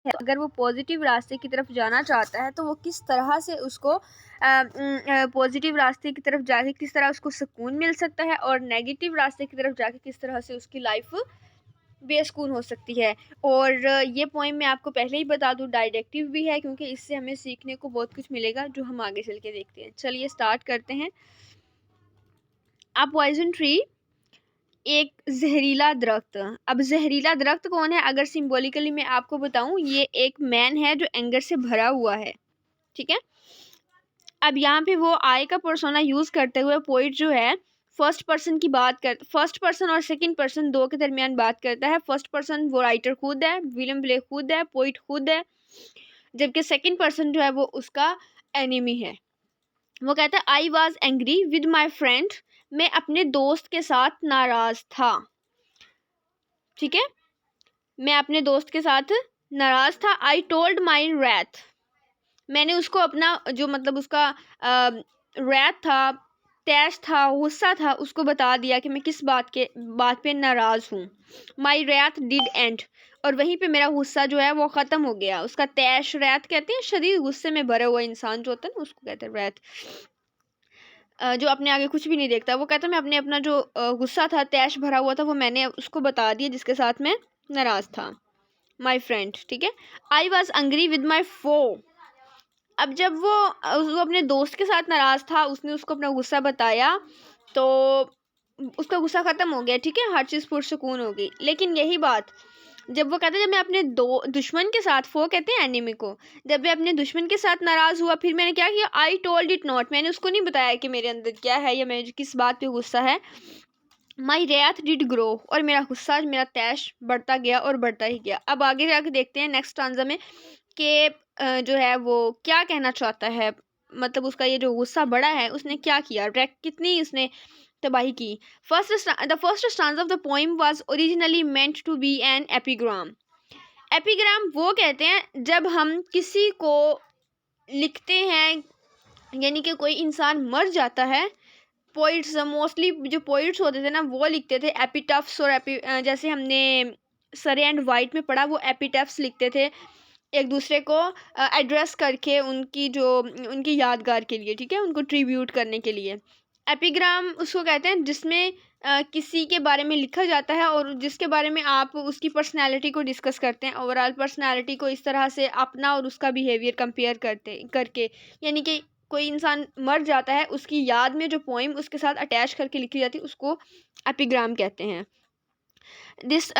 है, अगर वो पॉजिटिव रास्ते की तरफ जाना चाहता है तो वो किस तरह से उसको पॉजिटिव रास्ते की तरफ जाके किस तरह उसको सुकून मिल सकता है, और नेगेटिव रास्ते की तरफ जाके किस तरह से उसकी लाइफ बेसुकून हो सकती है। और ये पोएम मैं आपको पहले ही बता दूँ डायरेक्टिव भी है, क्योंकि इससे हमें सीखने को बहुत कुछ मिलेगा जो हम आगे चल के देखते हैं। चलिए स्टार्ट करते हैं। अ पॉइजन ट्री, एक जहरीला दरख्त। अब जहरीला दरख्त कौन है? अगर सिंबॉलिकली मैं आपको बताऊं, ये एक मैन है जो एंगर से भरा हुआ है, ठीक है। अब यहाँ पे वो आई का पर्सोना यूज करते हुए पोइट जो है फर्स्ट पर्सन की बात कर, फर्स्ट पर्सन और सेकंड पर्सन दो के दरमियान बात करता है। फर्स्ट पर्सन वो राइटर खुद है, विलियम ब्लेक खुद है, पोइट खुद है, जबकि सेकंड पर्सन जो है वो उसका एनिमी है। वो कहता है I was angry with my friend, मैं अपने दोस्त के साथ नाराज था, ठीक है। मैं अपने दोस्त के साथ नाराज था। आई टोल्ड माई रैथ, मैंने उसको अपना जो मतलब उसका रैथ था, तैश था, गुस्सा था, उसको बता दिया कि मैं किस बात पे नाराज हूँ। माई रैथ डिड एंड, और वहीं पे मेरा गुस्सा जो है वो ख़त्म हो गया। उसका तैश, रैथ कहते हैं शदीद गुस्से में भरा हुआ इंसान जो होता है ना, उसको कहते हैं रैथ। जो अपने आगे कुछ भी नहीं देखता। वो कहता मैं अपना जो गुस्सा था, तैश भरा हुआ था, वो मैंने उसको बता दिया जिसके साथ मैं नाराज था, माई फ्रेंड, ठीक है। I was angry with my foe, अब जब वो अपने दोस्त के साथ नाराज था, उसने उसको अपना गुस्सा बताया तो उसका गुस्सा खत्म हो गया, ठीक है, हर चीज़ पुरसुकून हो गई। लेकिन यही बात जब वो कहता है, जब मैं अपने दुश्मन के साथ, फो कहते हैं एनिमी को, जब मैं अपने दुश्मन के साथ नाराज हुआ फिर मैंने क्या किया, आई टोल्ड इट नॉट, मैंने उसको नहीं बताया कि मेरे अंदर क्या है या मेरे किस बात पे गुस्सा है। माई रैथ डिड ग्रो, और मेरा गुस्सा, मेरा तैश बढ़ता गया और बढ़ता ही गया। अब आगे जाके देखते हैं नेक्स्ट स्टांजा में कि जो है वो क्या कहना चाहता है, मतलब उसका ये जो गुस्सा बढ़ा है उसने क्या किया, रैक कितनी उसने तबाही की। The first stanza of the poem was originally meant to be an epigram. Epigram वो कहते हैं जब हम किसी को लिखते हैं, यानी कि कोई इंसान मर जाता है, पोइट्स मोस्टली जो पोइट्स होते थे ना वो लिखते थे एपिटफ्स, और जैसे हमने सरे एंड वाइट में पढ़ा, वो एपिटफ्स लिखते थे एक दूसरे को एड्रेस करके, उनकी जो उनकी यादगार के लिए, ठीक है, उनको ट्रिब्यूट करने के लिए। एपिग्राम उसको कहते हैं जिसमें किसी के बारे में लिखा जाता है और जिसके बारे में आप उसकी पर्सनैलिटी को डिस्कस करते हैं, ओवरऑल पर्सनैलिटी को इस तरह से अपना और उसका बिहेवियर कंपेयर करके, यानी कि कोई इंसान मर जाता है, उसकी याद में जो पोइम उसके साथ अटैच करके लिखी जाती है उसको एपिग्राम कहते हैं। This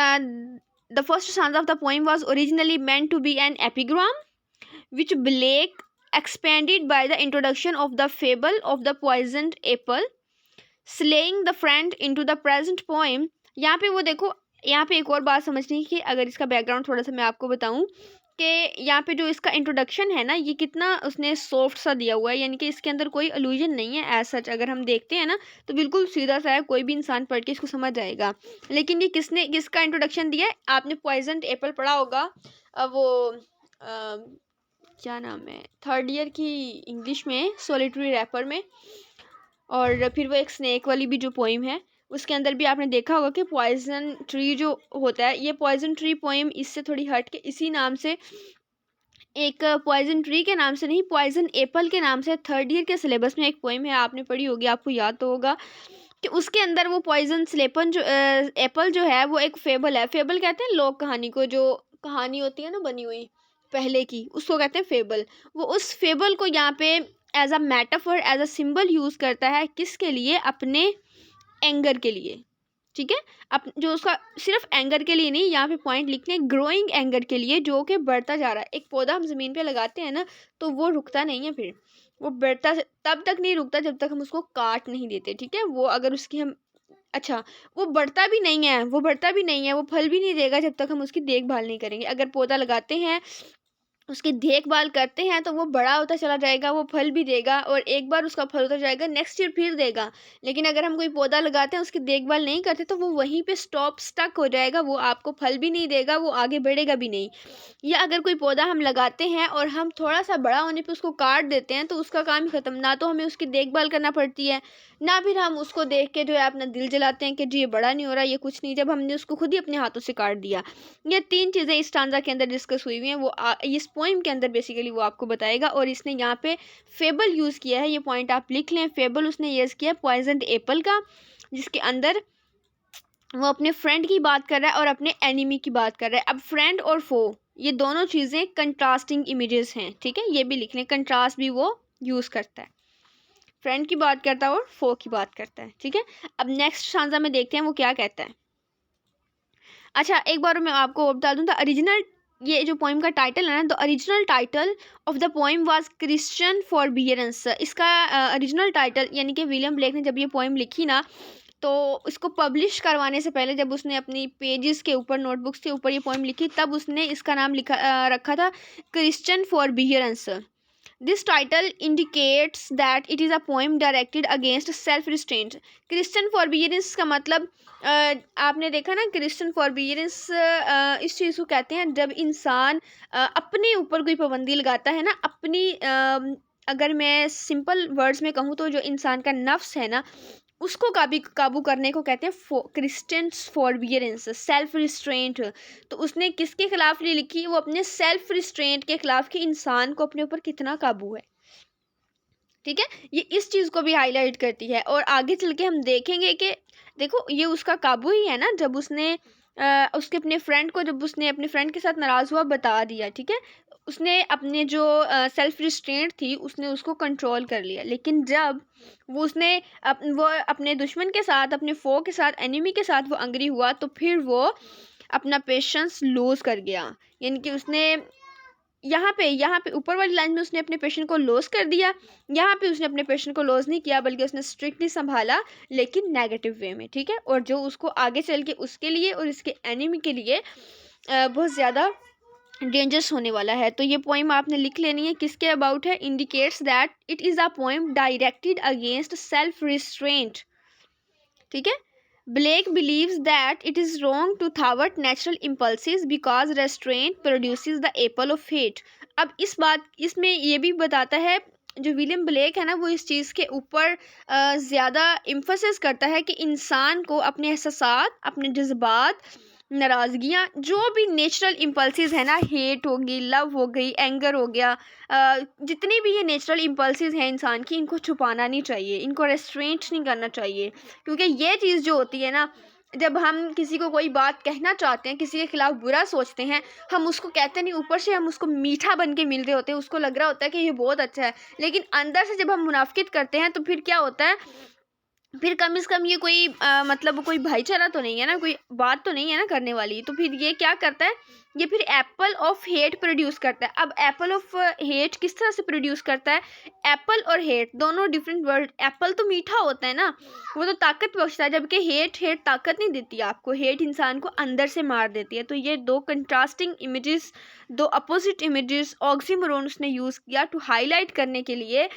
The first stanza of the poem was originally meant to be an epigram, which Blake expanded by the introduction of the fable of the poisoned apple, slaying the friend into the present poem। यहाँ पे वो देखो, यहाँ पे एक और बात समझनी है कि अगर इसका बैकग्राउंड थोड़ा सा मैं आपको बताऊं कि यहाँ पे जो इसका इंट्रोडक्शन है ना, ये कितना उसने सॉफ्ट सा दिया हुआ है, यानी कि इसके अंदर कोई अलूजन नहीं है एज सच। अगर हम देखते हैं ना तो बिल्कुल सीधा सा है, कोई भी इंसान पढ़ के इसको समझ जाएगा। लेकिन ये किसका इंट्रोडक्शन दिया है? आपने पॉइजन एप्पल पढ़ा होगा, वो क्या नाम है, थर्ड ईयर की इंग्लिश में, सॉलिटरी रैपर में। और फिर वो एक स्नेक वाली भी जो पोइम है उसके अंदर भी आपने देखा होगा कि पॉइजन ट्री जो होता है, ये पॉइजन ट्री पोइम इससे थोड़ी हट के इसी नाम से, एक पॉइजन ट्री के नाम से नहीं, पॉइजन एप्पल के नाम से थर्ड ईयर के सिलेबस में एक पोइम है, आपने पढ़ी होगी, आपको याद तो होगा कि उसके अंदर वो पॉइजन स्लेपन जो एप्पल जो है वो एक फेबल है। फेबल कहते हैं लोक कहानी को, जो कहानी होती है ना बनी हुई पहले की, उसको कहते हैं फेबल। वो उस फेबल को यहाँ पे as a metaphor, as a symbol use करता है, किसके लिए? अपने एंगर के लिए, ठीक है। अब जो उसका सिर्फ एंगर के लिए नहीं, यहाँ पे पॉइंट लिखने, ग्रोइंग एंगर के लिए, जो कि बढ़ता जा रहा है। एक पौधा हम ज़मीन पे लगाते हैं ना तो वो रुकता नहीं है, फिर वो बढ़ता तब तक नहीं रुकता जब तक हम उसको काट नहीं देते, ठीक है। वो अगर उसकी हम, अच्छा, वो बढ़ता भी नहीं है, वो बढ़ता भी नहीं है, वो फल भी नहीं देगा जब तक हम उसकी देखभाल नहीं करेंगे। अगर पौधा लगाते हैं उसकी देखभाल करते हैं तो वो बड़ा होता चला जाएगा, वो फल भी देगा और एक बार उसका फल होता जाएगा, नेक्स्ट ईयर फिर देगा। लेकिन अगर हम कोई पौधा लगाते हैं, उसकी देखभाल नहीं करते, तो वो वहीं पे स्टक हो जाएगा, वो आपको फल भी नहीं देगा, वो आगे बढ़ेगा भी नहीं। या अगर कोई पौधा हम लगाते हैं और हम थोड़ा सा बड़ा होने पे उसको काट देते हैं, तो उसका काम ही ख़त्म। ना तो हमें उसकी देखभाल करना पड़ती है, ना फिर हम उसको देख के जो है अपना दिल जलाते हैं कि जी ये बड़ा नहीं हो रहा, ये कुछ नहीं, जब हमने उसको खुद ही अपने हाथों से काट दिया। ये 3 चीज़ें इस स्टांजा के अंदर डिस्कस हुई हुई हैं, वो इस पोइम के अंदर बेसिकली वो आपको बताएगा। और इसने यहाँ पे फेबल यूज़ किया है, ये पॉइंट आप लिख लें। फेबल उसने यूज़ किया पॉइजनड एप्पल का, जिसके अंदर वो अपने फ्रेंड की बात कर रहा है और अपने एनिमी की बात कर रहा है। अब फ्रेंड और फो, ये दोनों चीज़ें कंट्रास्टिंग इमेजेस हैं, ठीक है, ये भी लिख लें। कंट्रास्ट भी वो यूज़ करता है, फ्रेंड की बात करता है और फो की बात करता है, ठीक है। अब नेक्स्ट स्टांजा में देखते हैं वो क्या कहता है। अच्छा, एक बार मैं आपको बता दूं, द ओरिजिनल, ये जो पोइम का टाइटल है ना, the original title of the poem was Christian forbearance. इसका ओरिजिनल टाइटल, यानी कि विलियम ब्लेक ने जब ये पोइम लिखी ना, तो इसको पब्लिश करवाने से पहले जब उसने अपनी पेजेस के ऊपर, नोटबुक्स के ऊपर ये पोइम लिखी, तब उसने इसका नाम रखा था Christian forbearance. This title indicates that it is a poem directed against self restraint. Christian forbearance का मतलब आपने देखा ना, क्रिश्चियन फॉरबियरेंस इस चीज़ को कहते हैं जब इंसान अपने ऊपर कोई पाबंदी लगाता है ना, अपनी अगर मैं सिंपल वर्ड्स में कहूँ तो जो इंसान का नफ्स है ना, उसको काबू करने को कहते हैं क्रिश्चियंस फॉरबियरेंस, सेल्फ रिस्ट्रेंट। तो उसने किसके खिलाफ ये लिखी? वो अपने सेल्फ रिस्ट्रेंट के खिलाफ, कि इंसान को अपने ऊपर कितना काबू है, ठीक है। ये इस चीज़ को भी हाईलाइट करती है। और आगे चल के हम देखेंगे कि देखो ये उसका काबू ही है ना, जब उसने उसके अपने फ्रेंड को, जब उसने अपने फ्रेंड के साथ नाराज़ हुआ, बता दिया, ठीक है, उसने अपने जो सेल्फ रिस्ट्रेंट थी उसने उसको कंट्रोल कर लिया। लेकिन जब वो अपने दुश्मन के साथ, अपने फो के साथ, एनिमी के साथ वो एंग्री हुआ, तो फिर वो अपना पेशेंस लूज़ कर गया। यानी कि उसने यहाँ पे ऊपर वाली लाइन में उसने अपने पेशेंट को लॉस कर दिया, यहाँ पे उसने अपने पेशेंट को लॉस नहीं किया, बल्कि उसने स्ट्रिक्टली संभाला, लेकिन नेगेटिव वे में, ठीक है। और जो उसको आगे चल के उसके लिए और इसके एनिमी के लिए बहुत ज़्यादा डेंजरस होने वाला है। तो ये पोइम आपने लिख लेनी है, किसके अबाउट है? Indicates that it is a poem directed against self restraint, ठीक है। Blake believes that it is wrong to thwart natural impulses because restraint produces the apple of hate. अब इसमें ये भी बताता है, जो विलियम ब्लेक है ना, वो इस चीज़ के ऊपर ज़्यादा एम्फोसिस करता है कि इंसान को अपने एहसासात, अपने जज्बात, नाराज़गियाँ, जो भी नेचुरल इम्पल्सिस है ना, हेट हो गई, लव हो गई, एंगर हो गया, जितनी भी ये नेचुरल इम्पल्सिस हैं इंसान की, इनको छुपाना नहीं चाहिए, इनको रेस्ट्रेंट नहीं करना चाहिए। क्योंकि ये चीज़ जो होती है ना, जब हम किसी को कोई बात कहना चाहते हैं, किसी के खिलाफ बुरा सोचते हैं, हम उसको कहते नहीं, ऊपर से हम उसको मीठा बन के मिल रहे होते हैं, उसको लग रहा होता है कि ये बहुत अच्छा है, लेकिन अंदर से जब हम मुनाफिकत करते हैं तो फिर क्या होता है, फिर कम से कम ये कोई मतलब कोई भाईचारा तो नहीं है ना, कोई बात तो नहीं है ना करने वाली। तो फिर ये क्या करता है, ये फिर एप्पल ऑफ हेट प्रोड्यूस करता है। अब एप्पल ऑफ हेट किस तरह से प्रोड्यूस करता है? एप्पल और हेट दोनों डिफरेंट वर्ड। एप्पल तो मीठा होता है ना, वो तो ताकत बख्शता है, जबकि हेट ताकत नहीं देती आपको, हेट इंसान को अंदर से मार देती है। तो ये दो कंट्रास्टिंग इमेजेस, दो अपोजिट इमेजेस, ऑक्सीमोरोन उसने यूज़ किया टू हाईलाइट करने के लिए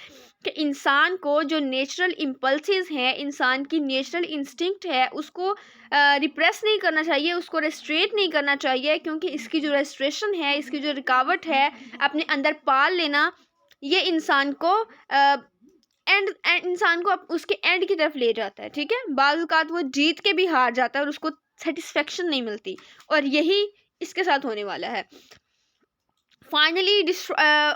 कि इंसान को जो नेचुरल इम्पल्सेस हैं, इंसान की नेचुरल इंस्टिंक्ट है, उसको रिप्रेस नहीं करना चाहिए, उसको रेस्ट्रेट नहीं करना चाहिए, क्योंकि इसकी जो रेस्ट्रेशन है, इसकी जो रुकावट है अपने अंदर पाल लेना, ये इंसान को इंसान को उसके एंड की तरफ ले जाता है, ठीक है। बाज़ औक़ात वो जीत के भी हार जाता है और उसको सेटिस्फेक्शन नहीं मिलती, और यही इसके साथ होने वाला है फाइनली।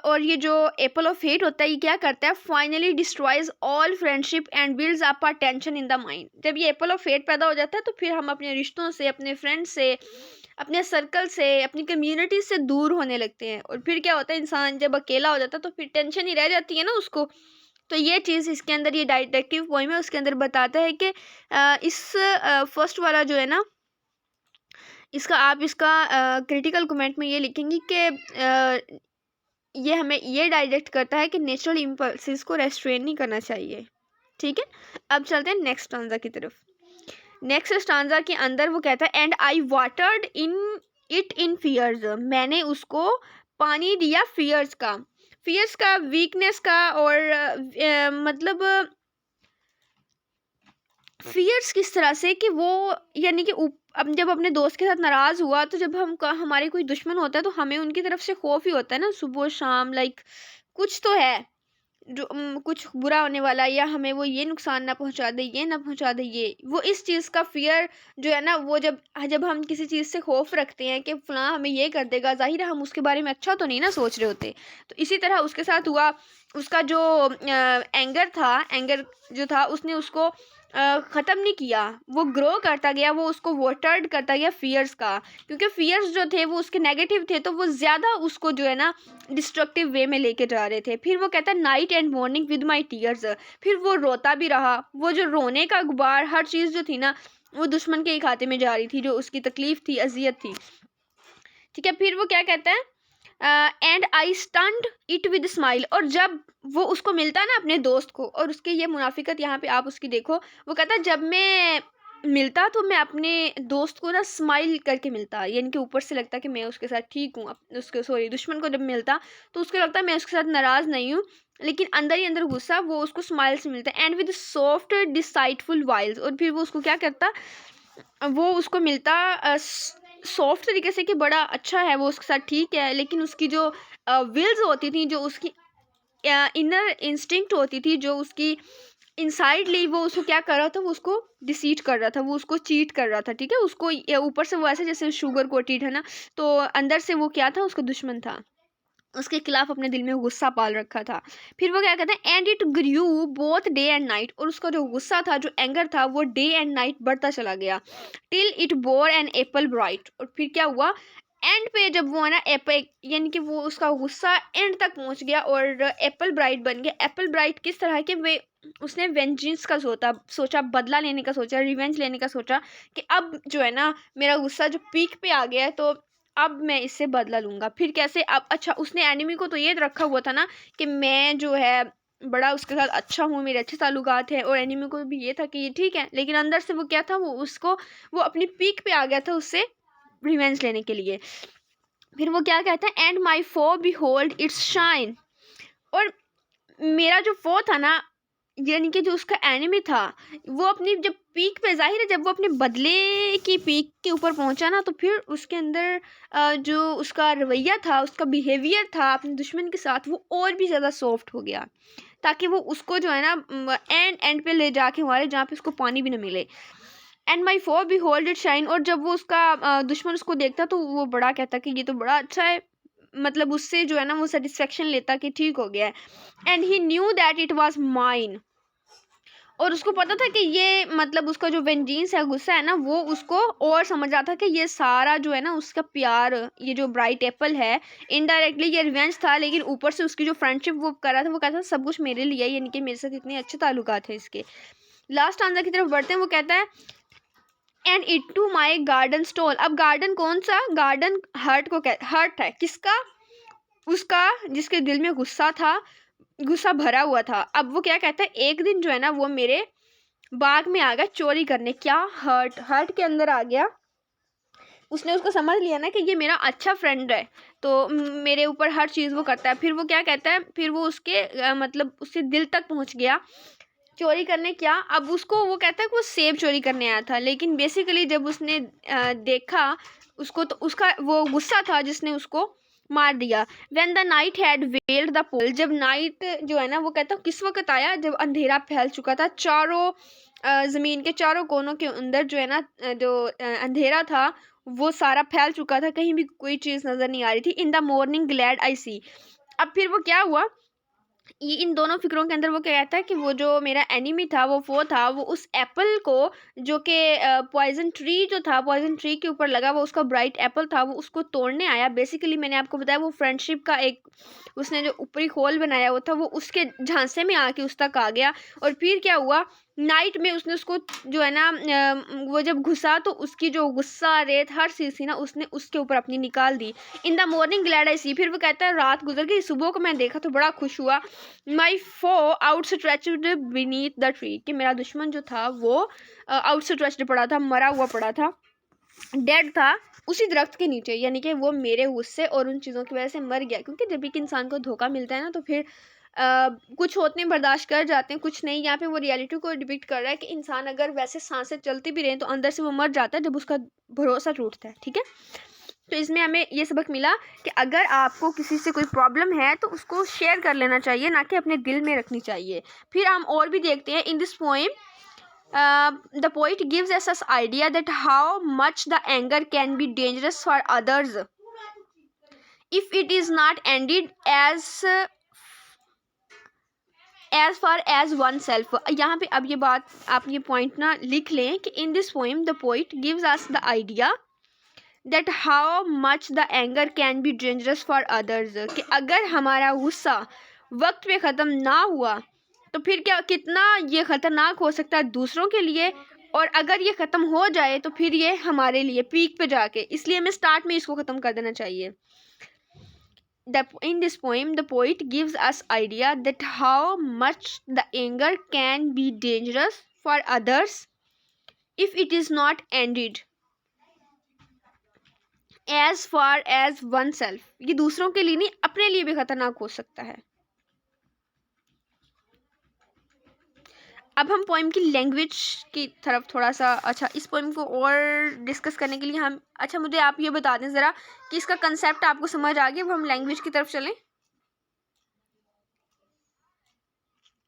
और ये जो एप्पल ऑफ हेट होता है, ये क्या करता है? Finally destroys all friendship and builds up a tension in the mind. जब ये एप्पल ऑफ हेट पैदा हो जाता है, तो फिर हम अपने रिश्तों से, अपने फ्रेंड्स से, अपने सर्कल से, अपनी कम्युनिटी से दूर होने लगते हैं। और फिर क्या होता है, इंसान जब अकेला हो जाता है तो फिर टेंशन ही रह जाती है ना उसको। तो ये चीज़ इसके अंदर, ये डिटेक्टिव पोएम है, उसके अंदर बताता है कि इस फर्स्ट वाला जो है ना, इसका क्रिटिकल कमेंट में ये लिखेंगे कि ये हमें ये डायरेक्ट करता है कि नेचुरल इम्पल्सिस को रेस्ट्रेन नहीं करना चाहिए, ठीक है। अब चलते हैं नेक्स्ट स्टांजा की तरफ। नेक्स्ट स्टांजा के अंदर वो कहता है, and I watered it in इन फियर्स, मैंने उसको पानी दिया फियर्स का, वीकनेस का, और मतलब फियर्स किस तरह से कि वो यानी कि अब जब अपने दोस्त के साथ नाराज़ हुआ तो जब हमारे कोई दुश्मन होता है तो हमें उनकी तरफ से खौफ ही होता है ना, सुबह शाम, लाइक कुछ तो है जो कुछ बुरा होने वाला है, या हमें वो ये नुकसान ना पहुंचा दे, ये ना पहुंचा दे, ये वो इस चीज़ का फियर जो है ना, वो जब जब हम किसी चीज़ से खौफ रखते हैं कि फलां हमें ये कर देगा, जाहिर है हम उसके बारे में अच्छा तो नहीं ना सोच रहे होते। तो इसी तरह उसके साथ हुआ। उसका जो एंगर जो था उसने उसको ख़त्म नहीं किया, वो ग्रो करता गया, वो उसको वाटर्ड करता गया फियर्स का, क्योंकि फियर्स जो थे वो उसके नेगेटिव थे, तो वो ज़्यादा उसको जो है ना डिस्ट्रक्टिव वे में लेके जा रहे थे। फिर वो कहता है night and morning with my tears, फिर वो रोता भी रहा, वो जो रोने का गुबार, हर चीज़ जो थी ना वो दुश्मन के ही खाते में जा रही थी, जो उसकी तकलीफ़ थी, अजियत थी। ठीक है, फिर वो क्या कहता है, and I stunned it with smile, और जब वो उसको मिलता है ना अपने दोस्त को, और उसकी ये मुनाफिकत यहाँ पे आप उसकी देखो, वो कहता है जब मैं मिलता तो मैं अपने दोस्त को ना स्माइल करके मिलता, यानी कि ऊपर से लगता कि मैं उसके साथ ठीक हूँ, उसके सॉरी दुश्मन को जब मिलता तो उसको लगता मैं उसके साथ नाराज़ नहीं हूँ, लेकिन अंदर ही अंदर गुस्सा, वो उसको स्माइल से मिलता है, एंड विद सॉफ्ट डिसाइटफुल वाइल्स, और फिर वो उसको क्या करता, वो उसको मिलता सॉफ्ट तरीके से कि बड़ा अच्छा है, वो उसके साथ ठीक है, लेकिन उसकी जो विल्स होती थी, जो उसकी इनर इंस्टिंक्ट होती थी, जो उसकी इनसाइडली वो उसको क्या कर रहा था, वो उसको डिसीट कर रहा था, वो उसको चीट कर रहा था। ठीक है, उसको ऊपर से वो ऐसे जैसे शुगर कोटेड है ना, तो अंदर से वो क्या था, उसका दुश्मन था, उसके खिलाफ अपने दिल में गुस्सा पाल रखा था। फिर वो क्या कहते हैं, and it grew both day and night, और उसका जो गुस्सा था, जो एंगर था, वो डे एंड नाइट बढ़ता चला गया, till it bore an apple bright, और फिर क्या हुआ, एंड पे जब वो है ना एप्पल, यानी कि वो उसका गुस्सा एंड तक पहुंच गया और एप्पल ब्राइट बन गया। एप्पल ब्राइट किस तरह के, वे उसने वेंजेंस का सोचा, बदला लेने का सोचा, रिवेंज लेने का सोचा, कि अब जो है ना मेरा गुस्सा जो पीक पे आ गया है, तो अब मैं इससे बदला लूँगा। फिर कैसे, अब अच्छा उसने एनिमी को तो ये रखा हुआ था ना कि मैं जो है बड़ा उसके साथ अच्छा हूँ, मेरे अच्छे ताल्लुकात हैं, और एनिमी को भी ये था कि ये ठीक है, लेकिन अंदर से वो क्या था, वो अपनी पीक पे आ गया था उससे रिवेंज लेने के लिए। फिर वो क्या कहता है, and my foe behold its shine, और मेरा जो फो था ना, यानी कि जो उसका एनिमी था, वो अपनी जब पीक पे, जाहिर है जब वो अपने बदले की पीक के ऊपर पहुंचा ना, तो फिर उसके अंदर जो उसका रवैया था, उसका बिहेवियर था अपने दुश्मन के साथ, वो और भी ज़्यादा सॉफ्ट हो गया, ताकि वो उसको जो है ना एंड पे ले जाके हमारे, जहाँ पे उसको पानी भी ना मिले। And my foe behold it shine, और जब वो उसका दुश्मन उसको देखता तो वो बड़ा कहता कि ये तो बड़ा अच्छा है, मतलब उससे जो है ना वो सेटिस्फेक्शन लेता कि ठीक हो गया है। And he knew that it was mine, और उसको पता था कि ये मतलब उसका जो वेंजीन्स है, गुस्सा है ना, वो उसको और समझ रहा था कि ये सारा जो है ना उसका प्यार, ये जो ब्राइट एप्पल है, इनडायरेक्टली ये रिवेंज था, लेकिन ऊपर से उसकी जो फ्रेंडशिप वो कर रहा था, वो कहता था सब कुछ मेरे लिए, यानी कि मेरे साथ इतने अच्छे ताल्लुकात हैं इसके। लास्ट आंसर की तरफ बढ़ते हैं, वो कहता है and into my garden stole. अब गार्डन कौन सा, गार्डन हर्ट को हर्ट है किसका, उसका जिसके दिल में गुस्सा था, गुस्सा भरा हुआ था। अब वो क्या कहता है, एक दिन जो है ना वो मेरे बाग में आ गया चोरी करने, क्या हर्ट के अंदर आ गया, उसने उसको समझ लिया ना कि ये मेरा अच्छा फ्रेंड है, तो मेरे ऊपर हर चीज़ वो करता है। फिर वो क्या कहता है, फिर वो उसके मतलब उससे दिल तक पहुंच गया, चोरी करने क्या, अब उसको वो कहता है कि वो सेब चोरी करने आया था, लेकिन बेसिकली जब उसने देखा उसको, तो उसका वो गुस्सा था जिसने उसको मार दिया। When the night had veiled the pole, जब नाइट जो है ना वो कहता किस वक्त आया, जब अंधेरा फैल चुका था, चारों ज़मीन के चारों कोनों के अंदर जो है ना जो अंधेरा था वो सारा फैल चुका था, कहीं भी कोई चीज़ नज़र नहीं आ रही थी। In the morning glad I see, अब फिर वो क्या हुआ, ये इन दोनों फिक्रों के अंदर वो क्या कहता है कि वो जो मेरा एनिमी था, वो था, वो उस एप्पल को जो कि पॉइजन ट्री जो था, पॉइजन ट्री के ऊपर लगा वो उसका ब्राइट एप्पल था, वो उसको तोड़ने आया। बेसिकली मैंने आपको बताया वो फ्रेंडशिप का एक उसने जो ऊपरी खोल बनाया हुआ था, वो उसके झांसे में आके उस तक आ गया। और फिर क्या हुआ, नाइट में उसने उसको जो है ना वो जब घुसा तो उसकी जो गुस्सा रेत हर चीज़ थी ना उसने उसके ऊपर अपनी निकाल दी। In the morning glad I see, फिर वो कहता है रात गुजर गई, सुबह को मैं देखा तो बड़ा खुश हुआ। My foe outstretched beneath the tree, कि मेरा दुश्मन जो था वो आउट स्ट्रेच्ड पड़ा था, मरा हुआ पड़ा था डेड था उसी दरख्त के नीचे, यानी कि वो मेरे गुस्से और उन चीज़ों की वजह से मर गया। क्योंकि जब एक इंसान को धोखा मिलता है ना तो फिर कुछ होते हैं बर्दाश्त कर जाते हैं, कुछ नहीं। यहाँ पे वो रियलिटी को डिपिक्ट कर रहा है कि इंसान अगर वैसे सांसें चलती भी रहे तो अंदर से वो मर जाता है जब उसका भरोसा टूटता है। ठीक है, तो इसमें हमें ये सबक मिला कि अगर आपको किसी से कोई प्रॉब्लम है तो उसको शेयर कर लेना चाहिए, ना कि अपने दिल में रखनी चाहिए। फिर हम और भी देखते हैं in this poem the poet gives us this idea that how much the anger can be dangerous for others if it is not ended as far as oneself। यहाँ पे अब ये बात आप ये पॉइंट ना लिख लें कि in this poem the poet gives us the idea that how much the anger can be dangerous for others, कि अगर हमारा गुस्सा वक्त पे ख़त्म ना हुआ तो फिर क्या कितना ये ख़तरनाक हो सकता है दूसरों के लिए, और अगर ये ख़त्म हो जाए तो फिर ये हमारे लिए पीक पे जाके, इसलिए हमें स्टार्ट में इसको ख़त्म कर देना चाहिए। In this poem the poet gives us idea that how much the anger can be dangerous for others if it is not ended as far as oneself। ये दूसरों के लिए नहीं, अपने लिए भी ख़तरनाक हो सकता है। अब हम पोइम की लैंग्वेज की तरफ थोड़ा सा, अच्छा इस पोइम को और डिस्कस करने के लिए हम, अच्छा मुझे आप ये बता दें ज़रा कि इसका कंसेप्ट आपको समझ आ गया, अब हम लैंग्वेज की तरफ चलें।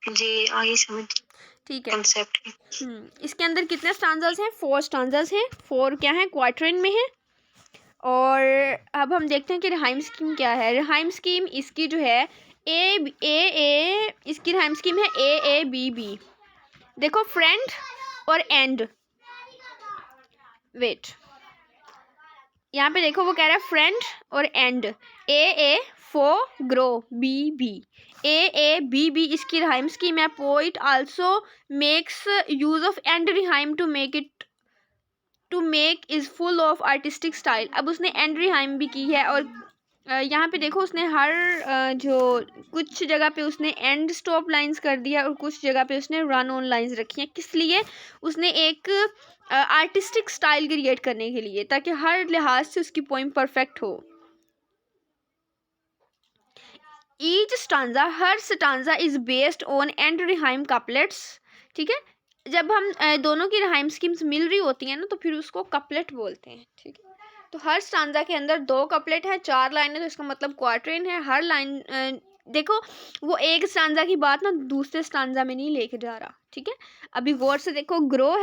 जी आगे समझ। ठीक है, कंसेप्ट इसके अंदर कितने स्टांजास हैं? 4 स्टांजास हैं। 4 क्या हैं? क्वार्टरन में है। और अब हम देखते हैं कि रिहाइम स्कीम क्या है। रिहाइम स्कीम इसकी जो है इसकी रिहाइम स्कीम है ए बी बी। देखो फ्रेंड और एंड, वेट यहाँ पे देखो वो कह रहा है फ्रेंड और end, A foe grow, B B, A B B इसकी रिहाइम स्कीम है। Poet also makes use of end rhyme to make is full of artistic style. अब उसने एंड रिहाइम भी की है, और यहाँ पे देखो उसने हर जो कुछ जगह पे उसने एंड स्टॉप लाइंस कर दिया और कुछ जगह पे उसने रन ऑन लाइंस रखी हैं। किस लिए? उसने एक आर्टिस्टिक स्टाइल क्रिएट करने के लिए, ताकि हर लिहाज से उसकी पोइम परफेक्ट हो। ईच स्टांजा, हर stanza is based on end rhyme couplets. ठीक है, जब हम दोनों की रिहाइम स्कीम्स मिल रही होती हैं ना तो फिर उसको कपलेट बोलते हैं। ठीक है, तो हर स्टांजा के अंदर 2 कपलेट है, 4 लाइन है, तो इसका मतलब क्वार्टरन है। हर लाइन देखो वो एक स्टांजा की बात ना दूसरे स्टांजा में नहीं लेके जा रहा। ठीक है, अभी गौर से देखो ग्रो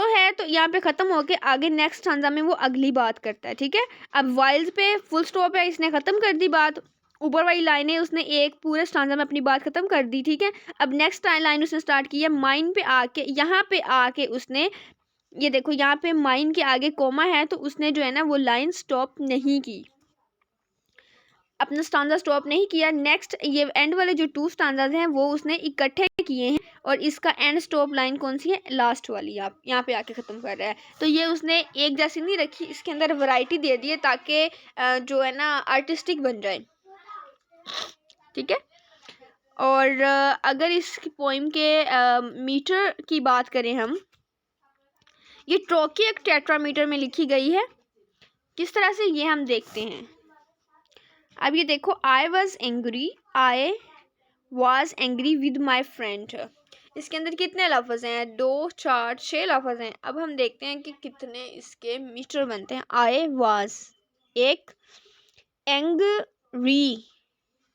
है तो यहाँ पे ख़त्म होके आगे नेक्स्ट स्टांजा में वो अगली बात करता है। ठीक है, अब वाइल्स पे फुल स्टॉप है, इसने ख़त्म कर दी बात। ऊपर वाली लाइनें उसने एक पूरे स्टांजा में अपनी बात ख़त्म कर दी। ठीक है, अब नेक्स्ट लाइन उसने स्टार्ट की है माइन पे आके, यहाँ पे आके उसने ये देखो यहाँ पे माइन के आगे कोमा है तो उसने जो है ना वो लाइन स्टॉप नहीं की, अपना स्टांजा स्टॉप नहीं किया। नेक्स्ट ये एंड वाले जो 2 स्टांजाज हैं वो उसने इकट्ठे किए हैं, और इसका एंड स्टॉप लाइन कौन सी है? लास्ट वाली। आप यहाँ पे आके ख़त्म कर रहा है, तो ये उसने एक जैसी नहीं रखी, इसके अंदर वैरायटी दे दी है ताकि जो है ना आर्टिस्टिक बन जाए। ठीक है, और अगर इस पोइम के मीटर की बात करें हम, ये ट्रॉकी एक टेट्रामीटर में लिखी गई है। किस तरह से ये हम देखते हैं। अब ये देखो आई was angry with my friend, इसके अंदर कितने लफ्ज़ हैं? 2 4 6 लफ्ज़ हैं। अब हम देखते हैं कि कितने इसके मीटर बनते हैं। आई वॉज 1, एंग्री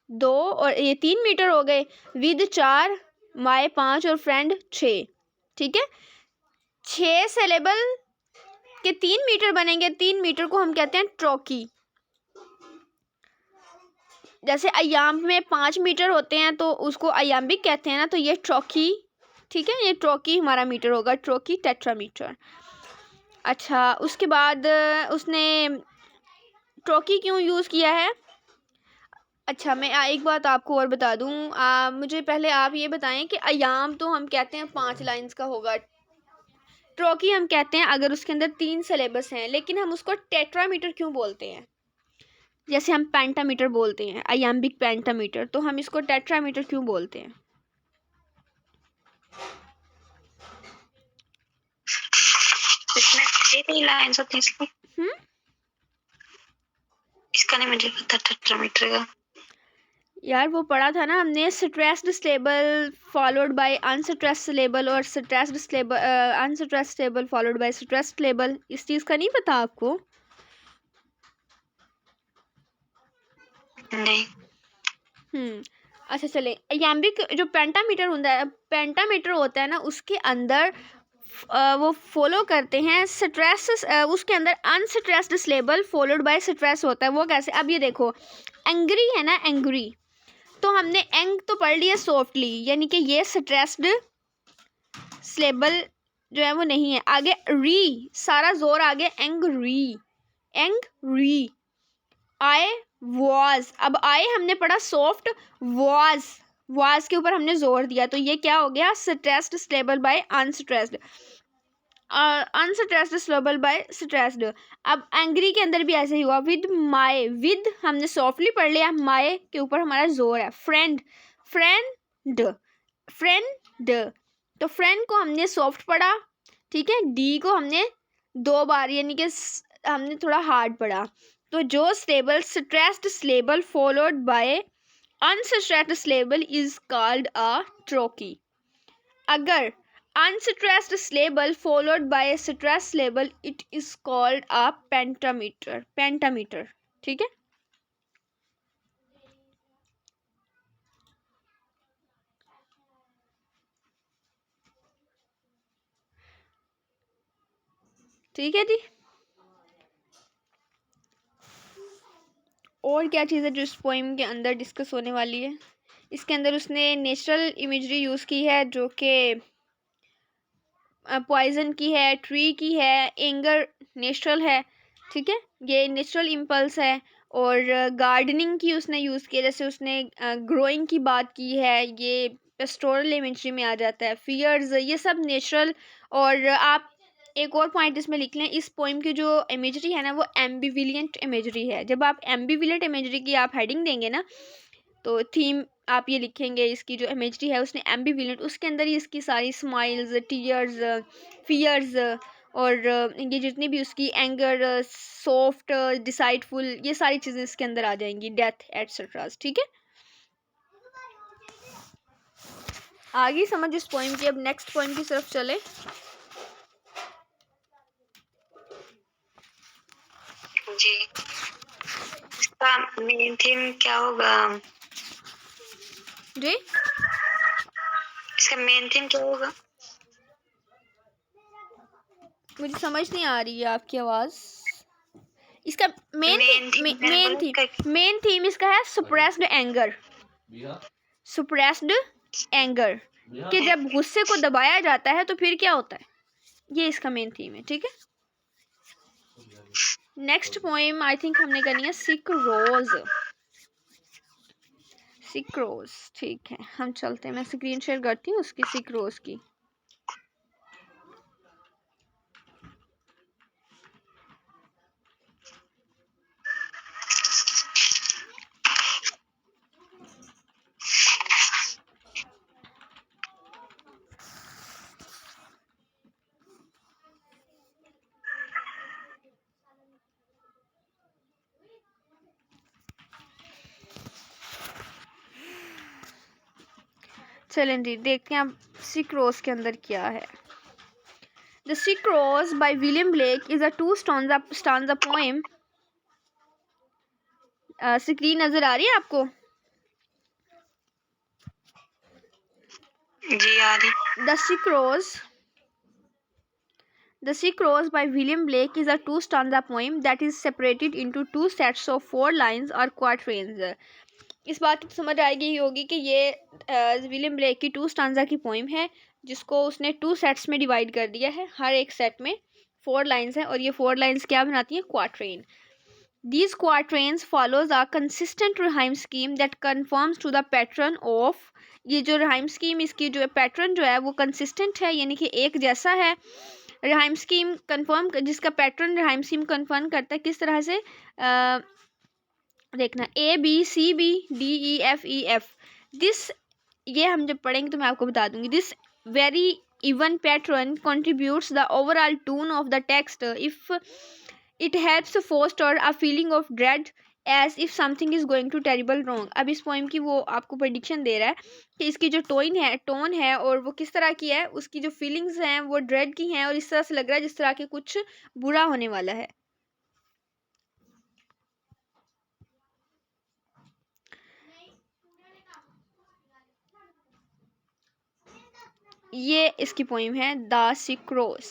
2, और ये 3 मीटर हो गए। विद 4, माई 5 और फ्रेंड 6। ठीक है, 6 सिलेबल के 3 मीटर बनेंगे। 3 मीटर को हम कहते हैं ट्रॉकी। जैसे अयाम में 5 मीटर होते हैं तो उसको अयाम्बिक कहते हैं ना, तो ये ट्रॉकी। ठीक है, ये ट्रॉकी हमारा मीटर होगा, ट्रॉकी टेट्रामीटर। अच्छा उसके बाद उसने ट्रॉकी क्यों यूज़ किया है? अच्छा मैं एक बात आपको और बता दूं, मुझे पहले आप ये बताएं कि अयाम तो हम कहते हैं 5 लाइंस का होगा, ट्रॉकी हम कहते हैं अगर उसके अंदर 3 सिलेबस हैं, लेकिन हम उसको टेट्रामीटर क्यों बोलते हैं? जैसे हम पेंटामीटर बोलते हैं, अयाम्बिक पेंटामीटर, तो हम इसको टेट्रामीटर क्यों बोलते हैं? इसमें एक ही लाइंस होती है इसलिए। इसका नहीं मुझे पता टेट्रामीटर का। यार वो पढ़ा था ना हमने, stressed syllable followed by unstressed syllable और stressed syllable unstressed syllable followed by stressed syllable. इस चीज़ का नहीं पता आपको? नहीं। अच्छा चले, यैम्बिक जो पेंटामीटर होता है ना, उसके अंदर वो फॉलो करते हैं स्ट्रेस, उसके अंदर unstressed syllable followed bye stress होता है। वो कैसे? अब ये देखो, एंग्री है ना, एंग्री, तो हमने एंग तो पढ़ लिया सॉफ्टली, यानी कि ये स्ट्रेस्ड स्टेबल जो है वो नहीं है। आगे री, सारा जोर आगे एंग्री, एंग्री। आई वॉज, अब आई हमने पढ़ा सॉफ्ट, वॉज के ऊपर हमने जोर दिया, तो ये क्या हो गया? Stressed syllable by unstressed, unstressed syllable by stressed. अब एंग्री के अंदर भी ऐसे ही हुआ। विद माई, विद हमने सॉफ्टली पढ़ लिया, माई के ऊपर हमारा जोर है। फ्रेंड, फ्रेंड, फ्रेंड, तो फ्रेंड को हमने सॉफ्ट पढ़ा, ठीक है। डी को हमने 2 बार, यानी कि हमने थोड़ा हार्ड पढ़ा। तो जो syllable stressed syllable followed by unstressed syllable is called a trochee. अगर unstressed syllable followed by stressed syllable, it is called a pentameter, pentameter, ठीक है। ठीक है जी। और क्या चीज़ है जो इस पोइम के अंदर डिस्कस होने वाली है? इसके अंदर उसने नेचुरल इमेजरी यूज़ की है, जो कि पॉइजन की है, ट्री की है, एंगर नेचुरल है, ठीक है, ये नेचुरल इम्पल्स है। और गार्डनिंग की उसने यूज़ किया, जैसे उसने ग्रोइंग की बात की है, ये पेस्टोरल इमेजरी में आ जाता है। फियर्स, ये सब नेचुरल। और आप एक और पॉइंट इसमें लिख लें, इस पोइम की जो इमेजरी है ना, वो एम्बिविलियंट इमेजरी है। जब आप एम्बिविलेंट इमेजरी की आप हेडिंग देंगे ना, तो थीम आप ये लिखेंगे, इसकी जो इमेजरी है उसने एम्बिविलेंट, उसके अंदर ही इसकी सारी स्माइल्स, टीयर्स, फियर्स, और ये जितनी भी उसकी एंगर, सॉफ्ट, डिसाइडफुल, ये सारी चीज़ें इसके अंदर आ जाएंगी, डेथ एटसेट्रा, ठीक है। आगे समझ इस पोइम की। अब नेक्स्ट पोइम की तरफ चले। जी, इसका मेन थीम क्या होगा जी? इसका मेन थीम क्या होगा? मुझे समझ नहीं आ रही है आपकी आवाज़। इसका मेन थीम इसका है सप्रेस्ड एंगर, सप्रेस्ड एंगर, कि जब गुस्से को दबाया जाता है तो फिर क्या होता है, ये इसका मेन थीम है, ठीक है। नेक्स्ट पोएम आई थिंक हमने करनी है सिक्रोज, सिक्रोज, ठीक है। हम चलते हैं, मैं स्क्रीन शेयर करती हूँ उसकी, सिक्रोज की। चलें जी, देखते हैं अब सिक्रोज के अंदर क्या है। The sucrose by William Blake is a 2 stanza poem. Screen नजर आ रही है आपको? जी आ रही। The Sick-Rose by William Blake is a 2-stanza poem that is separated into 2 sets of 4 lines or quatrains. इस बात की समझ आएगी ही होगी कि ये विलियम ब्लेक की 2 स्टांजा की पोइम है, जिसको उसने 2 सेट्स में डिवाइड कर दिया है। हर एक सेट में 4 लाइन्स हैं, और ये 4 लाइन्स क्या बनाती हैं? Quatrain. These quatrains follows a consistent rhyme scheme that conforms to the pattern of, ये जो rhyme scheme, इसकी जो पैटर्न जो है वो कंसिस्टेंट है, यानी कि एक जैसा है। rhyme scheme कंफर्म, जिसका पैटर्न rhyme scheme कंफर्म करता है, किस तरह से देखना, A B C B D E F E F, this, ये हम जब पढ़ेंगे तो मैं आपको बता दूंगी। This very even pattern contributes the overall tone of the text. If it helps foster a feeling of dread as if something is going to terrible wrong. अब इस पोइम की वो आपको prediction दे रहा है कि इसकी जो टोन है और वो किस तरह की है, उसकी जो फीलिंग्स हैं वो ड्रेड की हैं और इस तरह से लग रहा है जिस तरह के कुछ बुरा होने वाला है. ये इसकी पोइम है द सिक रोज.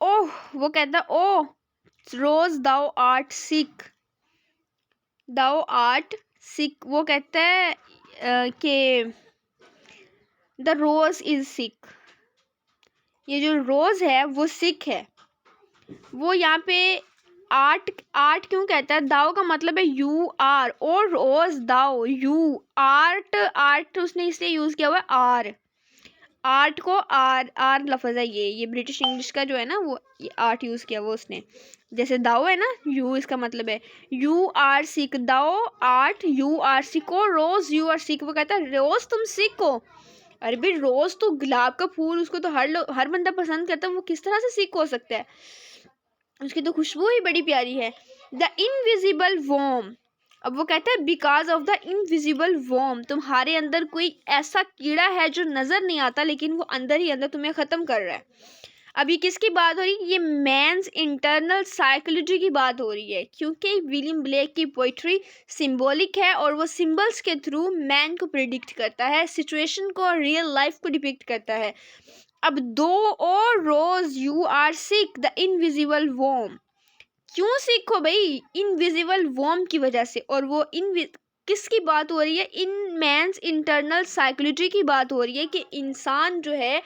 ओह, वो कहता है ओह रोज दाउ आर्ट सिक, दाउ आर्ट सिक. वो कहता है कि द रोज इज सिक. ये जो रोज है वो सिक है. वो यहाँ पे आर्ट क्यों कहता है? दाओ का मतलब है यू आर, और रोज दाओ यू, आर्ट उसने इसलिए यूज किया हुआ है आर. आर्ट को आर लफ्ज़ है. ये ब्रिटिश इंग्लिश का जो है ना वो ये आर्ट यूज़ किया वो उसने. जैसे दाओ है ना, यू इसका मतलब है you are sick. Thou art you are sick, rose you are sick. वो कहता है रोज तुम सिक हो. अरे भाई रोज तो गुलाब का फूल, उसको तो हर बंदा पसंद करता है, वो किस तरह से सिक हो सकता है? उसकी तो खुशबू ही बड़ी प्यारी है. The invisible worm. अब वो कहता है because of the invisible worm, तुम्हारे अंदर कोई ऐसा कीड़ा है जो नज़र नहीं आता लेकिन वो अंदर ही अंदर तुम्हें ख़त्म कर रहा है. अब ये किसकी बात हो रही है? ये मैंस इंटरनल साइकोलॉजी की बात हो रही है, क्योंकि विलियम ब्लेक की पोइट्री सिंबॉलिक है और वो सिंबल्स के थ्रू मैन को प्रिडिक्ट करता है, सिचुएशन को और रियल लाइफ को डिपिक्ट करता है. अब दो और rose you are sick the invisible worm. क्यों सिक हो भाई? इनविजिबल वॉर्म की वजह से. और वो किसकी बात हो रही है? इन मैंस इंटरनल साइकोलॉजी की बात हो रही है कि इंसान जो है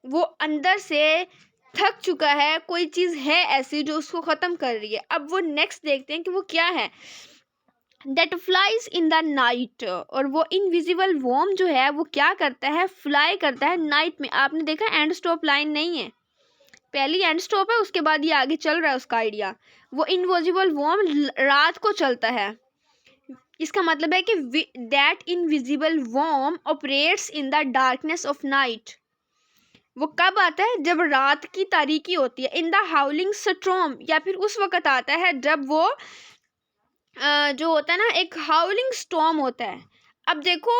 वो अंदर से थक चुका है, कोई चीज़ है ऐसी जो उसको ख़त्म कर रही है. अब वो नेक्स्ट देखते हैं कि वो क्या है. That flies in the night. और वो इनविजिबल वॉर्म जो है वो क्या करता है? फ्लाई करता है नाइट में. आपने देखा एंड स्टॉप लाइन नहीं है, पहली एंड स्टॉप है, उसके बाद ये आगे चल रहा है उसका आइडिया. वो इनविजिबल वॉर्म रात को चलता है. इसका मतलब है कि that invisible worm operates in the darkness of night. वो कब आता है? जब रात की तारीकी होती है. इन द हाउलिंग स्टॉर्म, या फिर उस वक़्त आता है जब वो जो होता है ना एक हाउलिंग स्टॉर्म होता है. अब देखो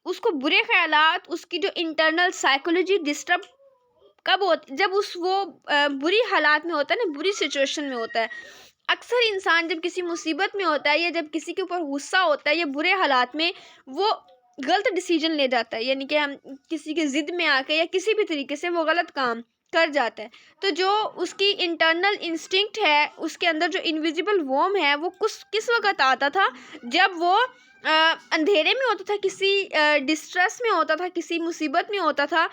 उसको बुरे ख्यालात, उसकी जो इंटरनल साइकोलॉजी डिस्टर्ब कब होती? जब वो बुरी हालात में होता है ना, बुरी सिचुएशन में होता है. अक्सर इंसान जब किसी मुसीबत में होता है या जब किसी के ऊपर गुस्सा होता है या बुरे हालात में, वो गलत डिसीजन ले जाता है, यानी कि हम किसी के ज़िद में आके या किसी भी तरीके से वो गलत काम कर जाता है. तो जो उसकी इंटरनल इंस्टिंक्ट है, उसके अंदर जो इनविजिबल वॉर्म है, वो किस वक़्त आता था? जब वो अंधेरे में होता था, किसी डिस्ट्रेस में होता था, किसी मुसीबत में होता था,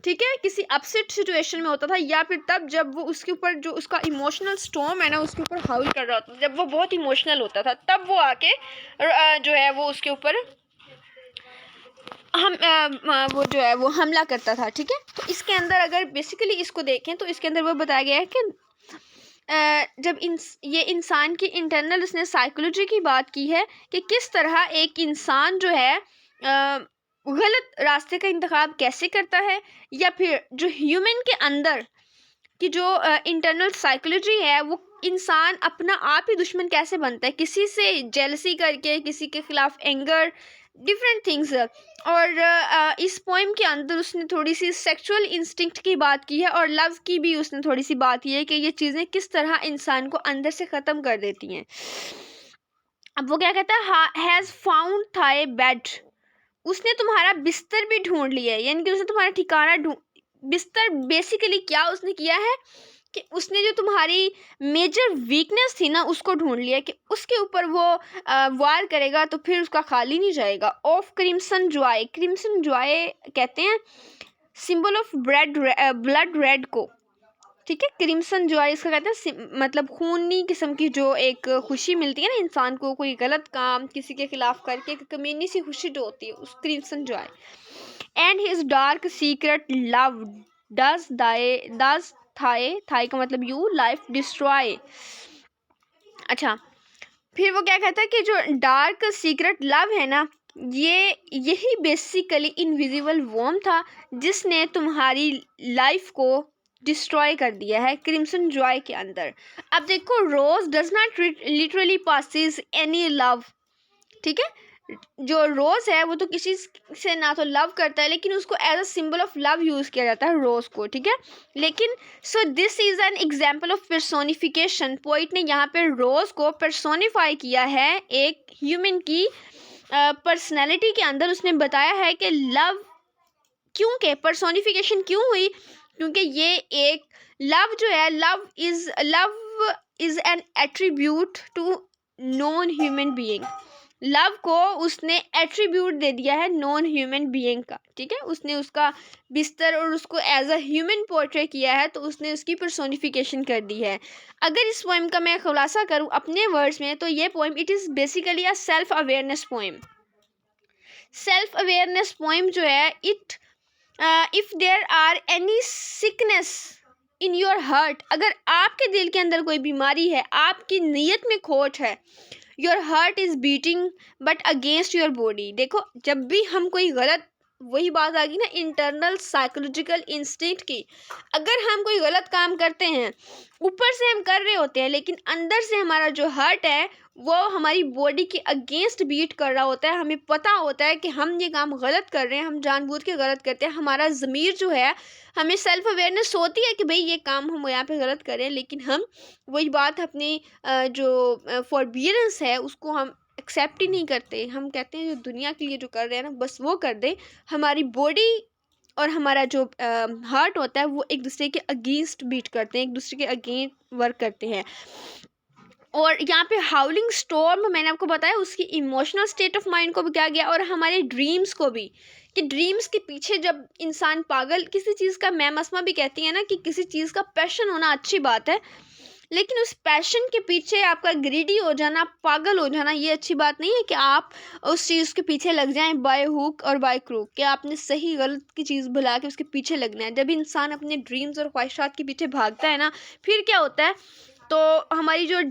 ठीक है, किसी अपसेट सिचुएशन में होता था, या फिर तब जब वो उसके ऊपर जो उसका इमोशनल स्टॉर्म है ना उसके ऊपर हाउल कर रहा होता था, जब वो बहुत इमोशनल होता था, तब वो आके जो है वो उसके ऊपर वो जो है वो हमला करता था. ठीक है, तो इसके अंदर अगर बेसिकली इसको देखें तो इसके अंदर वो बताया गया है कि जब ये इंसान की इंटरनल उसने साइकोलॉजी की बात की है कि किस तरह एक इंसान जो है गलत रास्ते का इंतखाब कैसे करता है, या फिर जो ह्यूमन के अंदर की जो इंटरनल साइकोलॉजी है, वो इंसान अपना आप ही दुश्मन कैसे बनता है, किसी से जेलसी करके, किसी के ख़िलाफ़ एंगर, डिफरेंट थिंग्स. और इस पोइम के अंदर उसने थोड़ी सी सेक्सुअल इंस्टिंक्ट की बात की है और लव की भी उसने थोड़ी सी बात की है कि ये चीज़ें किस तरह इंसान को अंदर से ख़त्म कर देती हैं. अब वो क्या कहता है? Has found thy bed. उसने तुम्हारा बिस्तर भी ढूंढ लिया है, यानी कि उसने तुम्हारा ठिकाना बिस्तर बेसिकली क्या उसने किया है कि उसने जो तुम्हारी मेजर वीकनेस थी ना उसको ढूंढ लिया कि उसके ऊपर वो वार करेगा तो फिर उसका खाली नहीं जाएगा. Of crimson Joy. Crimson Joy कहते हैं सिंबल ऑफ ब्लड रेड को. ठीक है, क्रिम्सन जॉय इसका कहते हैं मतलब खूनी किस्म की जो एक खुशी मिलती है ना इंसान को, कोई गलत काम किसी के खिलाफ करके एक कमीनी सी खुशी जो होती है, उस crimson joy. And his dark secret love does thy का मतलब यू लाइफ डिस्ट्रॉय. अच्छा, फिर वो क्या कहता है कि जो डार्क सीक्रेट लव है ना, यही बेसिकली इनविजिबल वॉर्म था जिसने तुम्हारी लाइफ को डिस्ट्रॉय कर दिया है क्रिम्सन जॉय के अंदर। अब देखो, rose does not literally possess any love, ठीक है। जो रोज है वो तो किसी से ना तो लव करता है, लेकिन उसको as a symbol of love use किया जाता है रोज को, ठीक है। लेकिन so this is an example of personification. Poet ने यहाँ पे रोज को पर्सोनिफाई किया है एक ह्यूमन की पर्सनैलिटी के अंदर। उसने बताया है कि लव क्यों के पर्सोनिफिकेशन क्यों हुई, क्योंकि ये एक लव जो है, love is an attribute to non human being. Love को उसने एट्रीब्यूट दे दिया है नॉन ह्यूमन बीइंग का, ठीक है। उसने उसका बिस्तर और उसको एज अ ह्यूमन पोर्ट्रे किया है, तो उसने उसकी पर्सोनिफिकेशन कर दी है। अगर इस पोइम का मैं खुलासा करूँ अपने वर्ड्स में, तो ये poem it is basically a self awareness poem. Self awareness poem जो है, it if there are any sickness in your heart, अगर आपके दिल के अंदर कोई बीमारी है, आपकी नीयत में खोट है, your heart is beating but against your body. देखो, जब भी हम कोई गलत, वही बात आ गई ना इंटरनल साइकोलॉजिकल इंस्टिंक्ट की, अगर हम कोई गलत काम करते हैं, ऊपर से हम कर रहे होते हैं, लेकिन अंदर से हमारा जो हार्ट है वो हमारी बॉडी के अगेंस्ट बीट कर रहा होता है। हमें पता होता है कि हम ये काम गलत कर रहे हैं, हम जानबूझ के गलत करते हैं। हमारा ज़मीर जो है, हमें सेल्फ अवेयरनेस होती है कि भाई ये काम हम यहाँ पे गलत कर रहे हैं, लेकिन हम वही बात अपनी जो फॉरबियरेंस है उसको हम एक्सेप्ट ही नहीं करते। हम कहते हैं जो दुनिया के लिए जो कर रहे हैं ना, बस वो कर दें। हमारी बॉडी और हमारा जो हार्ट होता है वो एक दूसरे के अगेंस्ट बीट करते हैं, एक दूसरे के अगेंस्ट वर्क करते हैं। और यहाँ पे हाउलिंग स्टॉर्म मैंने आपको बताया, उसकी इमोशनल स्टेट ऑफ माइंड को भी क्या गया, और हमारे ड्रीम्स को भी, कि ड्रीम्स के पीछे जब इंसान पागल किसी चीज़ का, मैम अस्मा भी कहती है ना कि किसी चीज़ का पैशन होना अच्छी बात है, लेकिन उस पैशन के पीछे आपका ग्रीडी हो जाना, पागल हो जाना, ये अच्छी बात नहीं है कि आप उस चीज़ के पीछे लग जाएं बाय हुक और बाय क्रूक, कि आपने सही गलत की चीज़ भुला के उसके पीछे लगना है। जब इंसान अपने ड्रीम्स और ख्वाहिशात के पीछे भागता है ना, फिर क्या होता है, तो हमारी जो,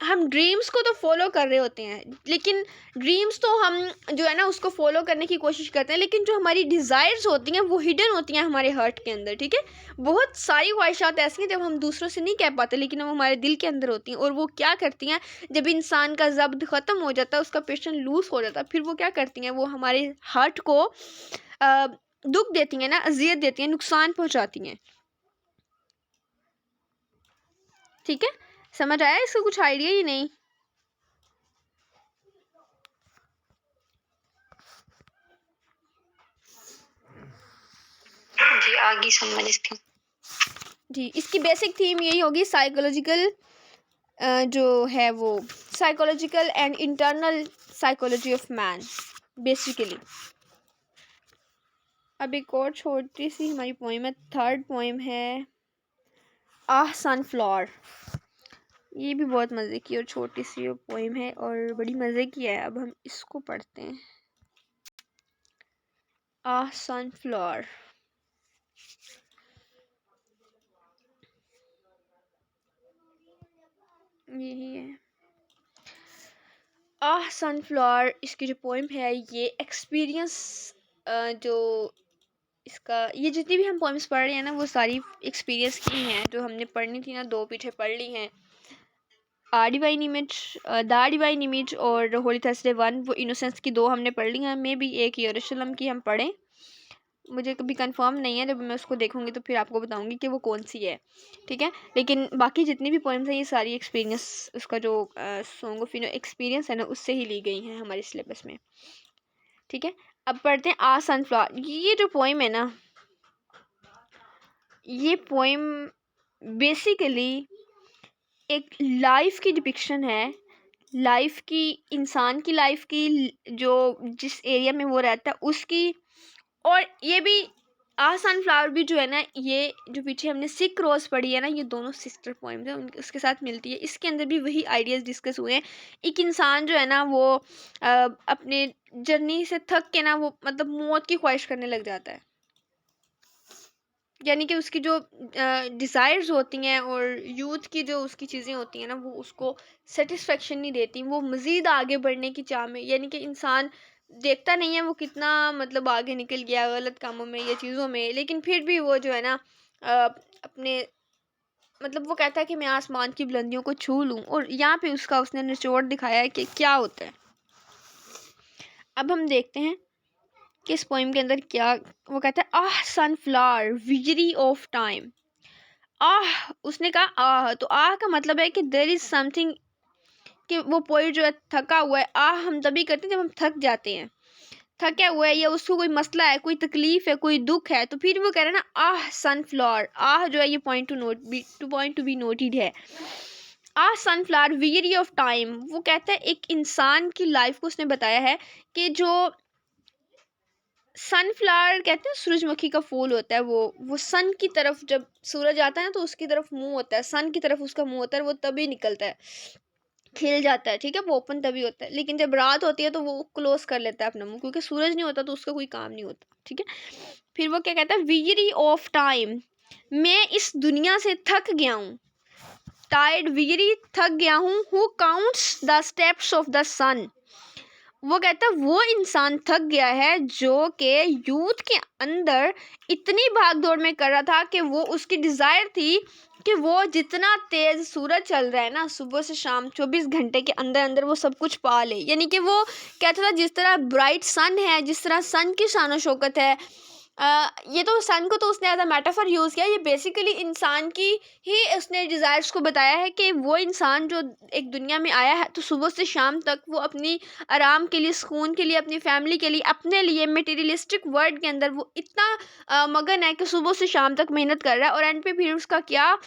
हम ड्रीम्स को तो फॉलो कर रहे होते हैं, लेकिन ड्रीम्स तो हम जो है ना उसको फॉलो करने की कोशिश करते हैं, लेकिन जो हमारी डिज़ायर्स होती हैं वो हिडन होती हैं हमारे हार्ट के अंदर, ठीक है। बहुत सारी ख्वाहिशात ऐसी हैं जब हम दूसरों से नहीं कह पाते, लेकिन वो हमारे दिल के अंदर होती हैं। और वो क्या करती हैं, जब इंसान का ज़ब्त ख़त्म हो जाता है, उसका पेशन लूज हो जाता है, फिर वो क्या करती हैं, वो हमारे हार्ट को दुख देती हैं ना, अजियत देती हैं, नुकसान पहुँचाती हैं, ठीक है। समझ आया इसका कुछ आइडिया ही नहीं? जी आगे समझ इसकी। जी, इसकी बेसिक थीम यही होगी, साइकोलॉजिकल जो है वो psychological and internal psychology of man basically. अब एक और छोटी सी हमारी पोइम है, थर्ड पोइम है आह सनफ्लावर। ये भी बहुत मज़े की और छोटी सी पोइम है और बड़ी मज़े की है। अब हम इसको पढ़ते हैं। आह सनफ्लावर, यही है आह सनफ्लावर। इसकी जो पोइम है, ये एक्सपीरियंस जो इसका, ये जितनी भी हम पोइम्स पढ़ रहे हैं ना, वो सारी एक्सपीरियंस की हैं, जो हमने पढ़नी थी ना, 2 पीछे पढ़ ली हैं। Divine image, the divine image और होली थर्सडे 1, वो इनोसेंस की 2 हमने पढ़ ली हैं। मे भी एक यरूशलेम की हम पढ़ें, मुझे कभी कंफर्म नहीं है, जब मैं उसको देखूंगी तो फिर आपको बताऊंगी कि वो कौन सी है, ठीक है। लेकिन बाकी जितनी भी पोइम्स हैं, ये सारी एक्सपीरियंस, उसका जो सॉन्ग ऑफ एक्सपीरियंस है ना, उससे ही ली गई हैं हमारे सिलेबस में, ठीक है। अब पढ़ते हैं आ सनफ्लावर। ये जो पोइम है ना, ये पोइम बेसिकली एक लाइफ की डिपिक्शन है, लाइफ की, इंसान की लाइफ की, जो जिस एरिया में वो रहता है उसकी। और ये भी आ सनफ्लावर भी जो है ना, ये जो पीछे हमने सिक रोज़ पढ़ी है ना, ये दोनों सिस्टर पोइम्स हैं, उनके उसके साथ मिलती है। इसके अंदर भी वही आइडियाज़ डिस्कस हुए हैं। एक इंसान जो है ना, वो अपने जर्नी से थक के ना, वो मतलब मौत की ख्वाहिश करने लग जाता है, यानी कि उसकी जो डिज़ायर्स होती हैं और यूथ की जो उसकी चीज़ें होती हैं ना, वो उसको सेटिस्फेक्शन नहीं देती, वो मज़ीद आगे बढ़ने की चाह में, यानी कि इंसान देखता नहीं है वो कितना मतलब आगे निकल गया गलत कामों में या चीज़ों में, लेकिन फिर भी वो जो है ना अपने मतलब वो कहता है कि मैं आसमान की बुलंदियों को छू लूँ, और यहाँ पे उसने निचोड़ दिखाया है कि क्या होता है। अब हम देखते हैं कि इस पोइम के अंदर क्या वो कहता है। आह सनफ्लावर वीरी ऑफ टाइम। आह, उसने कहा आह, तो आह का मतलब है कि देयर इज समथिंग, कि वो पोइट जो है थका हुआ है। आह हम तभी करते हैं जब हम थक जाते हैं, थका हुआ है या उसको कोई मसला है, कोई तकलीफ है, कोई दुख है, तो फिर वो कह रहा है ना आह सनफ्लावर। आह जो है ये पॉइंट टू बी नोटेड है। आह सनफ्लावर वीरी ऑफ टाइम, वो कहता है एक इंसान की लाइफ को उसने बताया है कि जो सनफ्लावर कहते हैं सूरजमुखी का फूल होता है, वो सन की तरफ जब सूरज आता है ना तो उसकी तरफ मुंह होता है, सन की तरफ उसका मुंह होता है, वो तभी निकलता है, खिल जाता है, ठीक है, वो ओपन तभी होता है। लेकिन जब रात होती है तो वो क्लोज कर लेता है अपना मुंह, क्योंकि सूरज नहीं होता तो उसका कोई काम नहीं होता, ठीक है। फिर वो क्या कहता है, वीरी ऑफ टाइम, मैं इस दुनिया से थक गया हूँ। टायर्ड वीरी, थक गया हूँ। Who counts the steps of the sun, वो कहता है वो इंसान थक गया है जो कि यूथ के अंदर इतनी भाग दौड़ में कर रहा था कि वो उसकी डिज़ायर थी कि वो जितना तेज़ सूरज चल रहा है ना सुबह से शाम 24 घंटे के अंदर अंदर वो सब कुछ पा ले। यानी कि वो कहता था जिस तरह ब्राइट सन है, जिस तरह सन की शान शौकत है, ये तो सन को तो उसने एज अ मेटाफर यूज़ किया, ये बेसिकली इंसान की ही उसने डिज़ायर्स को बताया है कि वो इंसान जो एक दुनिया में आया है तो सुबह से शाम तक वो अपनी आराम के लिए, सुकून के लिए, अपनी फैमिली के लिए, अपने लिए मटेरियलिस्टिक वर्ल्ड के अंदर वो इतना मगन है कि सुबह से शाम तक मेहनत कर रहा है। और एंड पे फिर उसका क्या,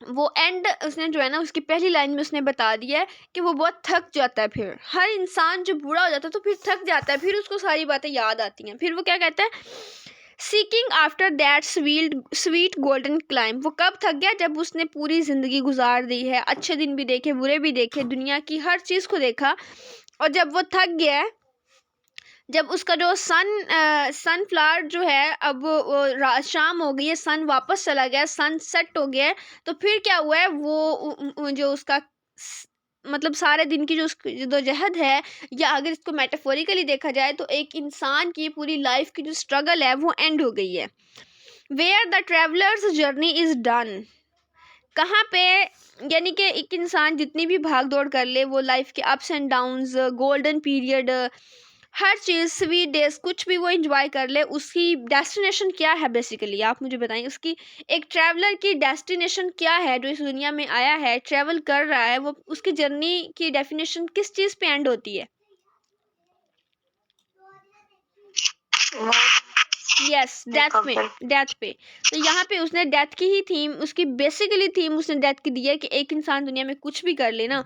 वो एंड उसने जो है ना उसकी पहली लाइन में उसने बता दिया है कि वो बहुत थक जाता है। फिर हर इंसान जब बूढ़ा हो जाता है तो फिर थक जाता है, फिर उसको सारी बातें याद आती हैं। फिर वो क्या कहता है, seeking after that sweet golden climb, वो कब थक गया, जब उसने पूरी ज़िंदगी गुजार दी है, अच्छे दिन भी देखे, बुरे भी देखे, दुनिया की हर चीज़ को देखा, और जब वो थक गया है, जब उसका जो सनफ्लावर जो है अब शाम हो गई है, सन वापस चला गया, सन सेट हो गया है, तो फिर क्या हुआ है, वो जो उसका मतलब सारे दिन की जो उसकी जद्दोजहद है, या अगर इसको मेटाफोरिकली देखा जाए तो एक इंसान की पूरी लाइफ की जो स्ट्रगल है वो एंड हो गई है। Where the traveller's journey is done, कहाँ पे, यानी कि एक इंसान जितनी भी भाग दौड़ कर ले, वो लाइफ के ups and downs, golden period, her cheese, sweet days, कुछ भी वो एंजॉय कर ले, उसकी डेस्टिनेशन क्या है बेसिकली आप मुझे बताएं। उसकी एक ट्रैवलर की डेस्टिनेशन क्या है, जो इस दुनिया में आया है, ट्रैवल कर रहा है, वो उसकी जर्नी की डेफिनेशन किस चीज़ पे एंड होती है। यस, डेथ में, डेथ पे। तो यहाँ पे उसने डेथ की ही थीम, उसकी बेसिकली थीम उसने डेथ की दी है कि एक इंसान दुनिया में कुछ भी कर ले ना,